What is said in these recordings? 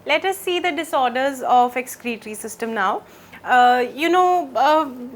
Let us see the disorders of excretory system now.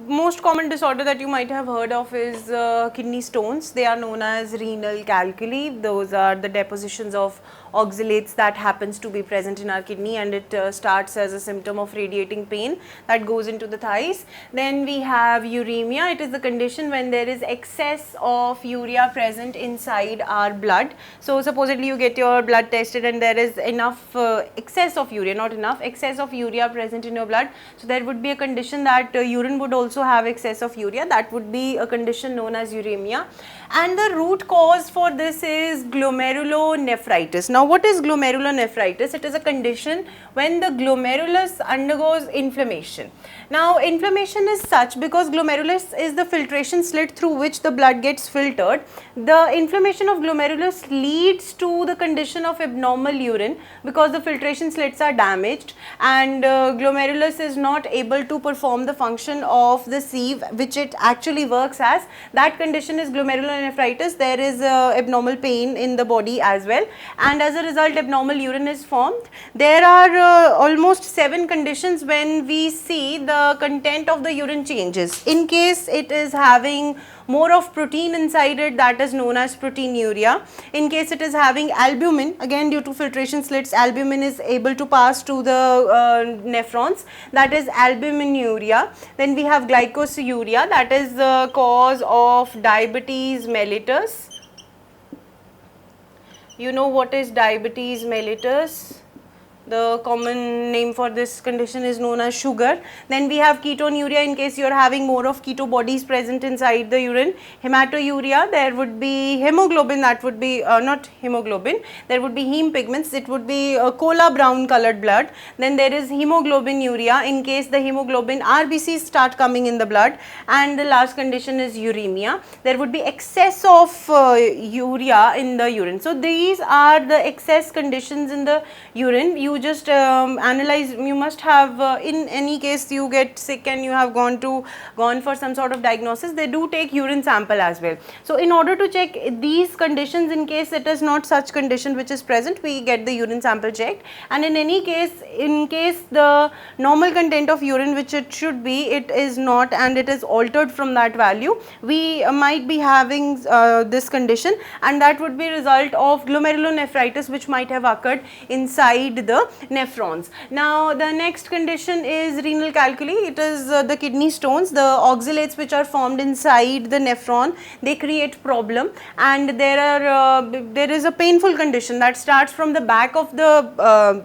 Most common disorder that you might have heard of is kidney stones. They are known as renal calculi. Those are the depositions of oxalates that happens to be present in our kidney, and it starts as a symptom of radiating pain that goes into the thighs. Then we have uremia. It is the condition when there is excess of urea present inside our blood. So supposedly you get your blood tested and there is enough excess of urea, not enough, excess of urea present in your blood. So there would be a condition that urine would also have excess of urea. That would be a condition known as uremia. And the root cause for this is glomerulonephritis. Now what is glomerulonephritis? It is a condition when the glomerulus undergoes inflammation. Now inflammation is such because glomerulus is the filtration slit through which the blood gets filtered. The inflammation of glomerulus leads to the condition of abnormal urine because the filtration slits are damaged, and glomerulus is not able to perform the function of the sieve which it actually works as. That condition is glomerulonephritis. There is abnormal pain in the body as well, and as a result abnormal urine is formed. There are almost 7 conditions when we see the content of the urine changes. In case it is having more of protein inside it, that is known as proteinuria. In case it is having albumin, again due to filtration slits, albumin is able to pass to the nephrons, that is albuminuria. Then we have glycosuria, that is the cause of diabetes mellitus. You know what is diabetes mellitus? The common name for this condition is known as sugar. Then we have ketonuria in case you are having more of keto bodies present inside the urine. Hematouria, there would be hemoglobin, that would be not hemoglobin, there would be heme pigments, it would be cola brown colored blood. Then there is hemoglobinuria in case the hemoglobin RBCs start coming in the blood. And the last condition is uremia. There would be excess of urea in the urine. So these are the excess conditions in the urine. You just analyze, you must have in any case you get sick and you have gone for some sort of diagnosis, they do take urine sample as well. So in order to check these conditions, in case it is not such condition which is present, we get the urine sample checked, and in any case, in case the normal content of urine which it should be, it is not and it is altered from that value, we might be having this condition, and that would be result of glomerulonephritis which might have occurred inside the nephrons. Now the next condition is renal calculi. It is the kidney stones, the oxalates which are formed inside the nephron, they create problem, and there is a painful condition that starts from the back of the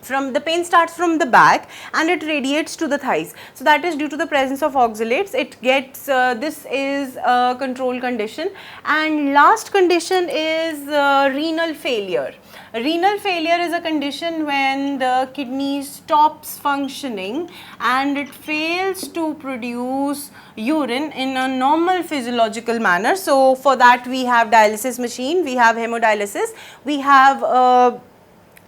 the pain starts from the back and it radiates to the thighs. So that is due to the presence of oxalates. It gets this is a control condition. And last condition is renal failure. Renal failure is a condition when the kidney stops functioning and it fails to produce urine in a normal physiological manner. So for that we have dialysis machine, we have hemodialysis, we have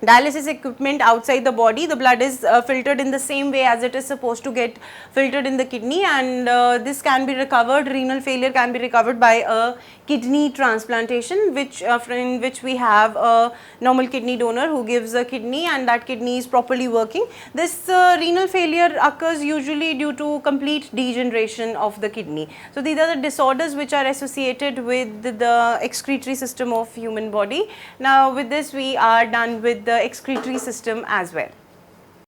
dialysis equipment outside the body. The blood is filtered in the same way as it is supposed to get filtered in the kidney, and this can be recovered. Renal failure can be recovered by a kidney transplantation, in which we have a normal kidney donor who gives a kidney, and that kidney is properly working. This renal failure occurs usually due to complete degeneration of the kidney. So these are the disorders which are associated with the excretory system of human body. Now with this we are done with the excretory system as well.